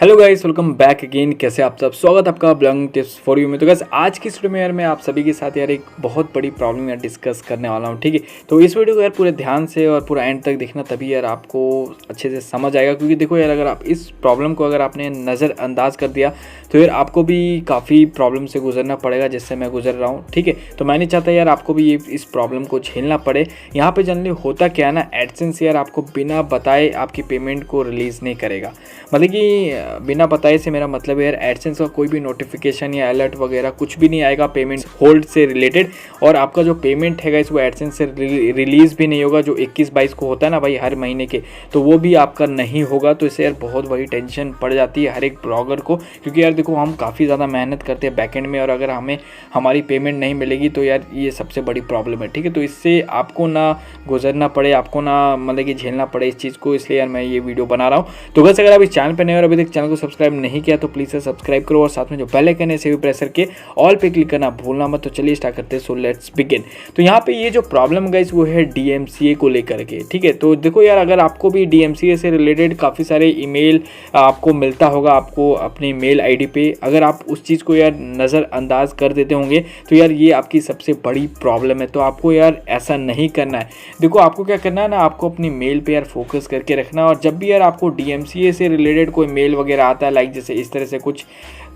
Hello guys, welcome back again. कैसे आप सब? स्वागत आपका ब्लॉगिंग टिप्स फॉर यू में। तो गाइस आज की वीडियो में यार मैं आप सभी के साथ यार एक बहुत बड़ी प्रॉब्लम यार डिस्कस करने वाला हूँ, ठीक है। तो इस वीडियो को यार पूरे ध्यान से और पूरा एंड तक देखना, तभी यार आपको अच्छे से समझ आएगा। क्योंकि देखो यार, अगर आप इस प्रॉब्लम को अगर आपने नज़रअंदाज कर दिया तो यार आपको भी काफ़ी प्रॉब्लम से गुजरना पड़ेगा, जिससे मैं गुजर रहा हूँ, ठीक है। तो मैं नहीं चाहता यार आपको भी इस प्रॉब्लम को झेलना पड़े। यहाँ पर जनरली होता क्या है ना, एडसेंस यार आपको बिना बताए आपकी पेमेंट को रिलीज़ नहीं करेगा। मतलब कि बिना बताए से मेरा मतलब है यार, एडसेंस का कोई भी नोटिफिकेशन या अलर्ट वगैरह कुछ भी नहीं आएगा पेमेंट होल्ड से रिलेटेड। और आपका जो पेमेंट है गाइस वो एडसेंस से रिलीज़ भी नहीं होगा, जो 21-22 को होता है ना भाई हर महीने के, तो वो भी आपका नहीं होगा। तो इससे यार बहुत बड़ी टेंशन पड़ जाती है हर एक ब्लॉगर को। क्योंकि यार देखो, हम काफ़ी ज़्यादा मेहनत करते हैं बैकएंड में, और अगर हमें हमारी पेमेंट नहीं मिलेगी तो यार ये सबसे बड़ी प्रॉब्लम है, ठीक है। तो इससे आपको ना गुजरना पड़े, आपको ना मतलब कि झेलना पड़े इस चीज़ को, इसलिए यार मैं ये वीडियो बना रहा हूँ। तो बस अगर आप इस चैनल पर नए और अभी तक चैनल को सब्सक्राइब नहीं किया तो प्लीज़ से सब्सक्राइब करो, और साथ में जो बेल आइकन है इसे भी प्रेस करके ऑल पे क्लिक करना भूलना मत। तो चलिए स्टार्ट करते हैं। So let's begin. तो यहाँ पे ये जो प्रॉब्लम गाइस वो है DMCA को लेकर के, ठीक है। तो देखो यार, अगर आपको भी DMCA से रिलेटेड काफ़ी सारे ईमेल आपको मिलता होगा आपको अपनी मेल आईडी पे, अगर आप उस चीज़ को यार नज़रअंदाज कर देते होंगे तो यार ये आपकी सबसे बड़ी प्रॉब्लम है। तो आपको यार ऐसा नहीं करना है। देखो आपको क्या करना है ना, आपको अपनी मेल पे यार फोकस करके रखना। और जब भी यार आपको DMCA से रिलेटेड कोई मेल वगैरह आता है, लाइक जैसे इस तरह से कुछ,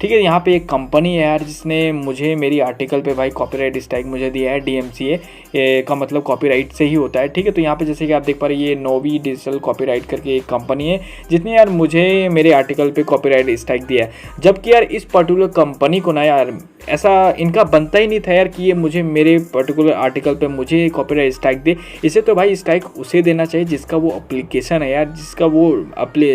ठीक है। यहाँ पे एक कंपनी है यार जिसने मुझे मेरी आर्टिकल पे भाई कॉपीराइट स्ट्राइक मुझे दिया है। DMCA का मतलब कॉपीराइट से ही होता है, ठीक है। तो यहाँ पे जैसे कि आप देख पा रहे हैं, ये नोवी डिजिटल कॉपीराइट करके एक कंपनी है जिसने यार मुझे मेरे आर्टिकल पे कॉपीराइट स्ट्राइक दिया है। जबकि यार इस पर्टिकुलर कंपनी को ना यार ऐसा इनका बनता ही नहीं था यार कि ये मुझे मेरे पर्टिकुलर आर्टिकल पे मुझे कॉपीराइट स्ट्राइक दे। इसे तो भाई स्ट्राइक उसे देना चाहिए जिसका वो एप्लीकेशन है यार, जिसका वो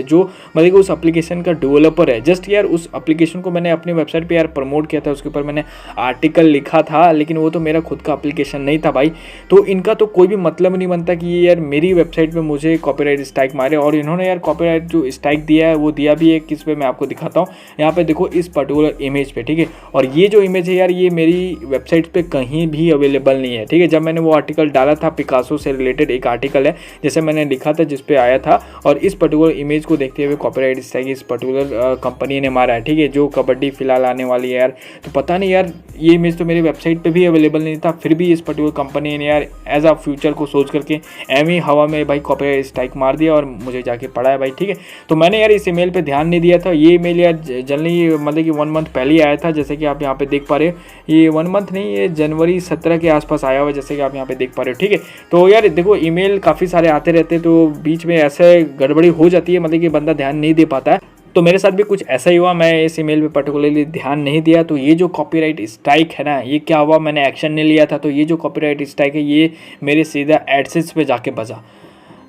जो मतलब उस एप्लीकेशन का डेवलपर है। जस्ट यार उस एप्लीकेशन को मैंने अपनी वेबसाइट पे यार प्रमोट किया था, उसके ऊपर मैंने आर्टिकल लिखा था, लेकिन वो तो मेरा खुद का एप्लीकेशन नहीं था भाई। तो इनका तो कोई भी मतलब नहीं बनता कि ये यार मेरी वेबसाइट पे मुझे कॉपीराइट स्ट्राइक मारे। और इन्होंने यार कॉपीराइट जो स्ट्राइक दिया है वो दिया भी है किस पे, मैं आपको दिखाता हूँ। यहाँ पे देखो इस पर्टिकुलर इमेज पे, ठीक है। और ये जो इमेज है यार ये मेरी वेबसाइट पे कहीं भी अवेलेबल नहीं है, ठीक है। जब मैंने वो आर्टिकल डाला था, पिकासो से रिलेटेड एक आर्टिकल है जैसे मैंने लिखा था जिस पे आया था, और इस पर्टिकुलर इमेज को देखते हुए कॉपीराइट स्ट्राइक इस पर्टिकुलर कंपनी ने मारा है, ठीक है। जो कबड्डी फिलहाल आने वाली है यार, तो पता नहीं यार ये इमेज तो मेरी वेबसाइट पे भी अवेलेबल नहीं था, फिर भी इस पर्टिकुलर कंपनी ने यार एज अ फ्यूचर को सोच करके एम ही हवा में भाई कॉपीराइट स्ट्राइक मार दिया और मुझे जाके पड़ा है भाई, ठीक है। तो मैंने यार इस ईमेल पे ध्यान नहीं दिया था। ये ईमेल यार जनरली मतलब कि 1 मंथ पहले ही आया था, जैसे कि आप यहाँ पे देख पा रहे हो। ये 1 मंथ नहीं, ये जनवरी 17 के आसपास आया हुआ, जैसे कि आप यहाँ पे देख पा रहे हो, ठीक है। तो यार देखो ईमेल काफ़ी सारे आते रहते हैं, तो बीच में ऐसे गड़बड़ी हो जाती है, मतलब कि बंदा ध्यान नहीं दे पाता है। तो मेरे साथ भी कुछ ऐसा ही हुआ, मैं इस ईमेल पे पर्टिकुलरली ध्यान नहीं दिया। तो ये जो कॉपीराइट स्ट्राइक है ना, ये क्या हुआ, मैंने एक्शन नहीं लिया था, तो ये जो कॉपीराइट स्ट्राइक है ये मेरे सीधा एडसेंस पे जाके बजा,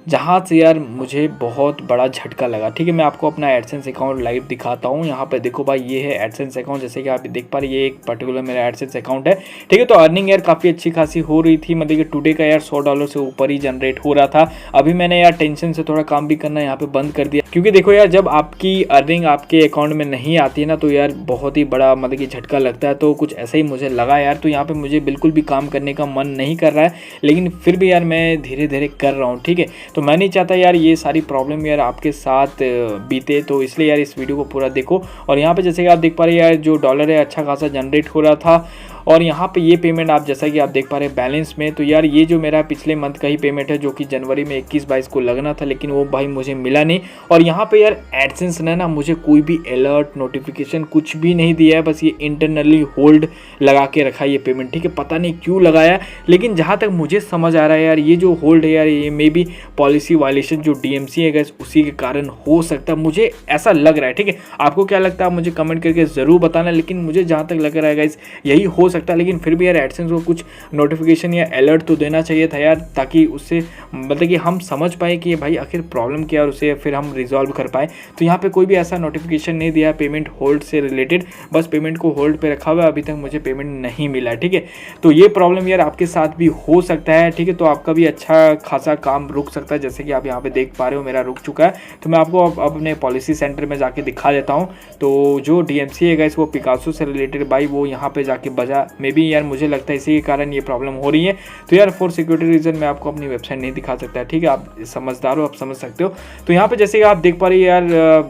जहाँ से यार मुझे बहुत बड़ा झटका लगा, ठीक है। मैं आपको अपना एडसेंस अकाउंट लाइव दिखाता हूँ। यहाँ पे देखो भाई, ये है एडसेंस अकाउंट, जैसे कि आप देख पा रहे हैं, ये एक पर्टिकुलर मेरा एडसेंस अकाउंट है, ठीक है। तो अर्निंग यार काफ़ी अच्छी खासी हो रही थी, मतलब कि टुडे का यार $100 से ऊपर ही जनरेट हो रहा था। अभी मैंने यार टेंशन से थोड़ा काम भी करना यहाँ पे बंद कर दिया, क्योंकि देखो यार जब आपकी अर्निंग आपके अकाउंट में नहीं आती है ना, तो यार बहुत ही बड़ा मतलब कि झटका लगता है। तो कुछ ऐसा ही मुझे लगा यार। तो यहाँ पे मुझे बिल्कुल भी काम करने का मन नहीं कर रहा है, लेकिन फिर भी यार मैं धीरे धीरे कर रहा हूँ, ठीक है। तो मैं नहीं चाहता यार ये सारी प्रॉब्लम यार आपके साथ बीते, तो इसलिए यार इस वीडियो को पूरा देखो। और यहाँ पे जैसे कि आप देख पा रहे हैं यार, जो डॉलर है अच्छा खासा जनरेट हो रहा था। और यहाँ पे ये पेमेंट आप जैसा कि आप देख पा रहे हैं बैलेंस में, तो यार ये जो मेरा पिछले मंथ का ही पेमेंट है, जो कि जनवरी में 21-22 को लगना था, लेकिन वो भाई मुझे मिला नहीं। और यहाँ पे यार एडसेंस ने ना मुझे कोई भी अलर्ट नोटिफिकेशन कुछ भी नहीं दिया है, बस ये इंटरनली होल्ड लगा के रखा है ये पेमेंट, ठीक है। पता नहीं क्यों लगाया, लेकिन जहाँ तक मुझे समझ आ रहा है यार, ये जो होल्ड है यार, ये मे बी पॉलिसी वायलेशन जो DMCA है गैस उसी के कारण हो सकता है, मुझे ऐसा लग रहा है, ठीक है। आपको क्या लगता है मुझे कमेंट करके ज़रूर बताना, लेकिन मुझे जहाँ तक लग रहा है गैस यही हो सकता है। लेकिन फिर भी यार एडसेंस को कुछ नोटिफिकेशन या अलर्ट तो देना चाहिए था यार, ताकि उससे मतलब कि हम समझ पाए कि भाई आखिर प्रॉब्लम क्या है, और उसे फिर हम रिजॉल्व कर पाए। तो यहाँ पे कोई भी ऐसा नोटिफिकेशन नहीं दिया पेमेंट होल्ड से रिलेटेड, बस पेमेंट को होल्ड पे रखा हुआ है, अभी तक मुझे पेमेंट नहीं मिला, ठीक है। तो ये प्रॉब्लम यार आपके साथ भी हो सकता है, ठीक है। तो आपका भी अच्छा खासा काम रुक सकता है, जैसे कि आप यहाँ पे देख पा रहे हो मेरा रुक चुका है। तो मैं आपको अपने पॉलिसी सेंटर में जाके दिखा देता हूँ। तो जो DMCA है गाइस वो पिकासो से रिलेटेड भाई वो यहाँ पे जाके बजा रहा। मे बी यार मुझे लगता है इसी के कारण ये प्रॉब्लम हो रही है। तो यार फॉर सिक्योरिटी रीजन मैं आपको अपनी वेबसाइट नहीं दिखा सकता, ठीक है। आप समझदार हो, आप समझ सकते हो। तो यहाँ पे जैसे कि आप देख पा रही है यार,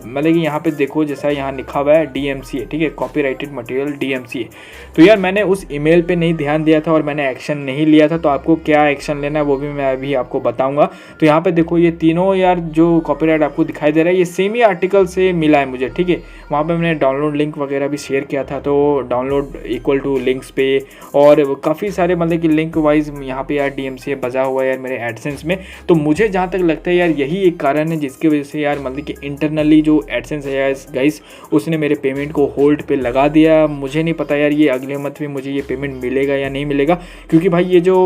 मतलब कि यहाँ पे देखो जैसा यहाँ लिखा हुआ है DMCA, ठीक है, कॉपीराइटेड मटेरियल DMCA। तो यार मैंने उस ईमेल पे नहीं ध्यान दिया था और मैंने एक्शन नहीं लिया था। तो आपको क्या एक्शन लेना है वो भी मैं अभी आपको बताऊंगा। तो यहाँ पे देखो ये तीनों यार जो कॉपीराइट आपको दिखाई दे रहा है ये सेम ही आर्टिकल से मिला है मुझे, ठीक है। वहाँ पे मैंने डाउनलोड लिंक वगैरह भी शेयर किया था, तो डाउनलोड इक्वल टू लिंक्स पे और काफ़ी सारे मतलब कि लिंक वाइज यहाँ पे यार DMCA बजा हुआ है यार मेरे एडसेंस में। तो मुझे जहाँ तक लगता है यार यही एक कारण है जिसकी वजह से यार मतलब कि इंटरनली जो एडसेंस है यार गाइस उसने मेरे पेमेंट को होल्ड पे लगा दिया। मुझे नहीं पता यार ये अगले मंथ में मुझे ये पेमेंट मिलेगा या नहीं मिलेगा, क्योंकि भाई ये जो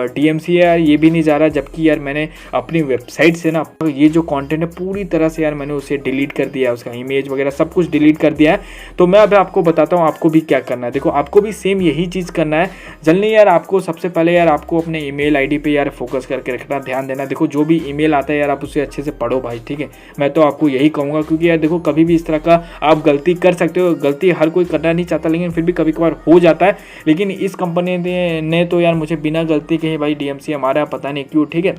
DMCA है यार ये भी नहीं जा रहा, जबकि यार मैंने अपनी वेबसाइट से ना ये जो कंटेंट है पूरी तरह से यार मैंने उसे डिलीट कर दिया है, उसका इमेज वगैरह सब कुछ डिलीट कर दिया है। तो मैं अब आपको बताता हूँ आपको भी क्या करना है। देखो आपको भी सेम यही चीज़ करना है। जल्दी यार आपको सबसे पहले यार आपको अपने ईमेल आईडी पे यार फोकस करके रखना, ध्यान देना। देखो जो भी ईमेल आता है यार आप उसे अच्छे से पढ़ो भाई, ठीक है। मैं तो आपको यही कहूँगा, क्योंकि यार देखो कभी भी इस तरह का आप गलती कर सकते हो। गलती हर कोई करना नहीं चाहता, लेकिन फिर भी कभी कभार हो जाता है। लेकिन इस कंपनी ने तो यार मुझे बिना गलती के भाई DMCA हमारा पता नहीं क्यों, ठीक है।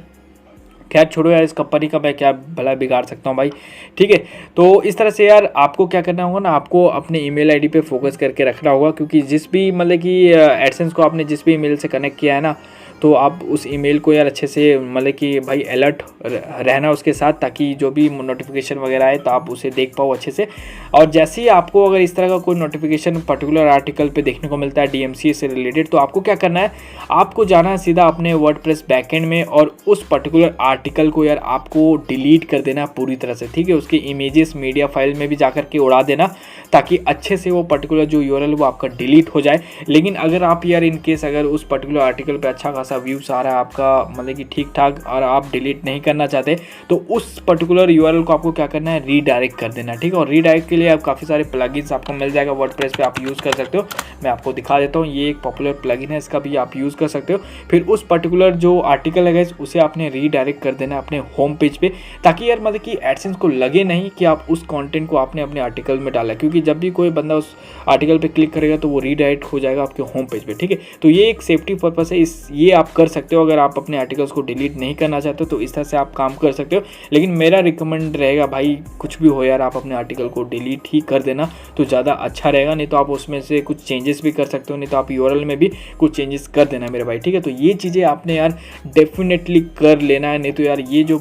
खैर छोड़ो यार, इस कंपनी का मैं क्या भला बिगाड़ सकता हूँ भाई, ठीक है। तो इस तरह से यार आपको क्या करना होगा ना, आपको अपने ईमेल आईडी पे फोकस करके रखना होगा, क्योंकि जिस भी मतलब कि एडसेंस को आपने जिस भी ईमेल से कनेक्ट किया है ना, तो आप उस ईमेल को यार अच्छे से मतलब कि भाई अलर्ट रहना उसके साथ, ताकि जो भी नोटिफिकेशन वगैरह आए तो आप उसे देख पाओ अच्छे से। और जैसे ही आपको अगर इस तरह का कोई नोटिफिकेशन पर्टिकुलर आर्टिकल पे देखने को मिलता है DMCA से रिलेटेड, तो आपको क्या करना है, आपको जाना है सीधा अपने वर्डप्रेस बैकएंड में और उस पर्टिकुलर आर्टिकल को यार आपको डिलीट कर देना पूरी तरह से, ठीक है। उसके इमेजेस मीडिया फाइल में भी जाकर के उड़ा देना, ताकि अच्छे से वो पर्टिकुलर जो URL वो आपका डिलीट हो जाए। लेकिन अगर आप यार इन केस अगर उस पर्टिकुलर आर्टिकल पे अच्छा खासा व्यूज आ रहा है आपका मतलब कि ठीक ठाक, और आप डिलीट नहीं करना चाहते, तो उस पर्टिकुलर URL को आपको क्या करना है, रीडायरेक्ट कर देना, ठीक है। और रीडायरेक्ट के लिए आप काफ़ी सारे प्लगइन्स आपको मिल जाएगा वर्डप्रेस पे, आप यूज़ कर सकते हो। मैं आपको दिखा देता हूँ, ये एक पॉपुलर प्लगइन है, इसका भी आप यूज़ कर सकते हो। फिर उस पर्टिकुलर जो आर्टिकल है उसे आपने रीडायरेक्ट कर देना अपने होम पेज पे, ताकि यार मतलब कि एडसेंस को लगे नहीं कि आप उस कंटेंट को आपने अपने आर्टिकल में डाला, क्योंकि जब भी कोई बंदा उस आर्टिकल पे क्लिक करेगा तो वो रीडायरेक्ट हो जाएगा आपके होम पेज पे, ठीक है। तो ये एक सेफ्टी पर्पस है, ये आप कर सकते हो। अगर आप अपने आर्टिकल्स को डिलीट नहीं करना चाहते हो तो इस तरह से आप काम कर सकते हो। लेकिन मेरा रिकमेंड रहेगा भाई, कुछ भी हो यार आप अपने आर्टिकल को डिलीट ही कर देना तो ज़्यादा अच्छा रहेगा। नहीं तो आप उसमें से कुछ चेंजेस भी कर सकते हो, नहीं तो आप URL में भी कुछ चेंजेस कर देना मेरे भाई, ठीक है। तो ये चीज़ें आपने यार डेफिनेटली कर लेना है, नहीं तो यार ये जो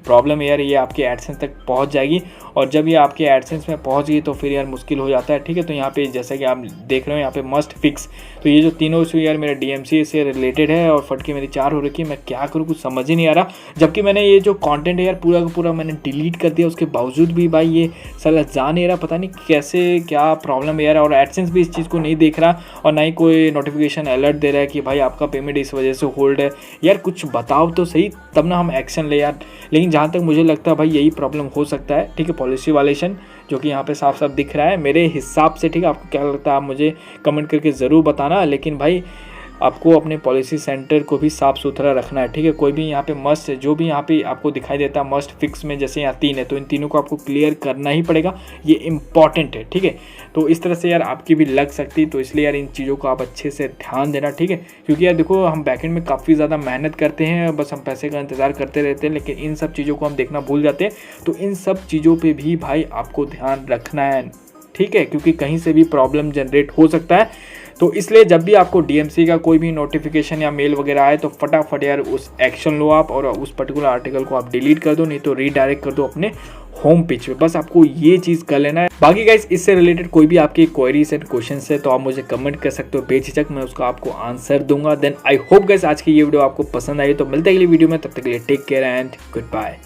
प्रॉब्लम है यार ये आपके एडसेंस तक पहुंच जाएगी, और जब ये आपके एडसेंस में पहुंच गई तो फिर यार मुश्किल हो जाता है, ठीक है। तो यहाँ पे जैसा कि आप देख रहे हो यहाँ पे मस्ट फिक्स, तो ये जो तीनों इशू यार मेरा DMCA से रिलेटेड है और फटके मेरी 4 हो रखी है। मैं क्या करूँ कुछ समझ ही नहीं आ रहा, जबकि मैंने ये जो कंटेंट है यार पूरा का पूरा मैंने डिलीट कर दिया, उसके बावजूद भी भाई ये साला जा नहीं रहा। पता नहीं कैसे क्या प्रॉब्लम है यार, और एडसेंस भी इस चीज़ को नहीं देख रहा और ना ही कोई नोटिफिकेशन अलर्ट दे रहा है कि भाई आपका पेमेंट इस वजह से होल्ड है। यार कुछ बताओ तो सही, तब ना हम एक्शन ले यार। लेकिन जहाँ तक मुझे लगता है भाई यही प्रॉब्लम हो सकता है, ठीक है। पॉलिसी वायलेशन जो कि यहाँ पे साफ साफ दिख रहा है मेरे हिसाब से, ठीक है। आपको क्या लगता है आप मुझे कमेंट करके ज़रूर बताना। लेकिन भाई आपको अपने पॉलिसी सेंटर को भी साफ़ सुथरा रखना है, ठीक है। कोई भी यहाँ पे मस्ट जो भी यहाँ पे आपको दिखाई देता है मस्ट फिक्स में, जैसे यहाँ 3 है तो इन तीनों को आपको क्लियर करना ही पड़ेगा, ये इंपॉर्टेंट है, ठीक है। तो इस तरह से यार आपकी भी लग सकती है, तो इसलिए यार इन चीज़ों को आप अच्छे से ध्यान देना, ठीक है। क्योंकि यार देखो हम बैकएंड में काफ़ी ज़्यादा मेहनत करते हैं, बस हम पैसे का इंतज़ार करते रहते हैं, लेकिन इन सब चीज़ों को हम देखना भूल जाते हैं। तो इन सब चीज़ों पर भी भाई आपको ध्यान रखना है, ठीक है, क्योंकि कहीं से भी प्रॉब्लम जनरेट हो सकता है। तो इसलिए जब भी आपको DMCA का कोई भी नोटिफिकेशन या मेल वगैरह आए तो फटाफट यार उस एक्शन लो आप, और उस पर्टिकुलर आर्टिकल को आप डिलीट कर दो, नहीं तो रीडायरेक्ट कर दो अपने होम पेज पे। बस आपको ये चीज़ कर लेना है। बाकी गाइस इससे रिलेटेड कोई भी आपकी क्वेरीज एंड क्वेश्चंस है तो आप मुझे कमेंट कर सकते हो बेझिझक, मैं उसका आपको आंसर दूंगा। देन आई होप गाइस आज की ये वीडियो आपको पसंद आई, तो मिलते हैं अगली वीडियो में, तब तक के लिए take care and good bye.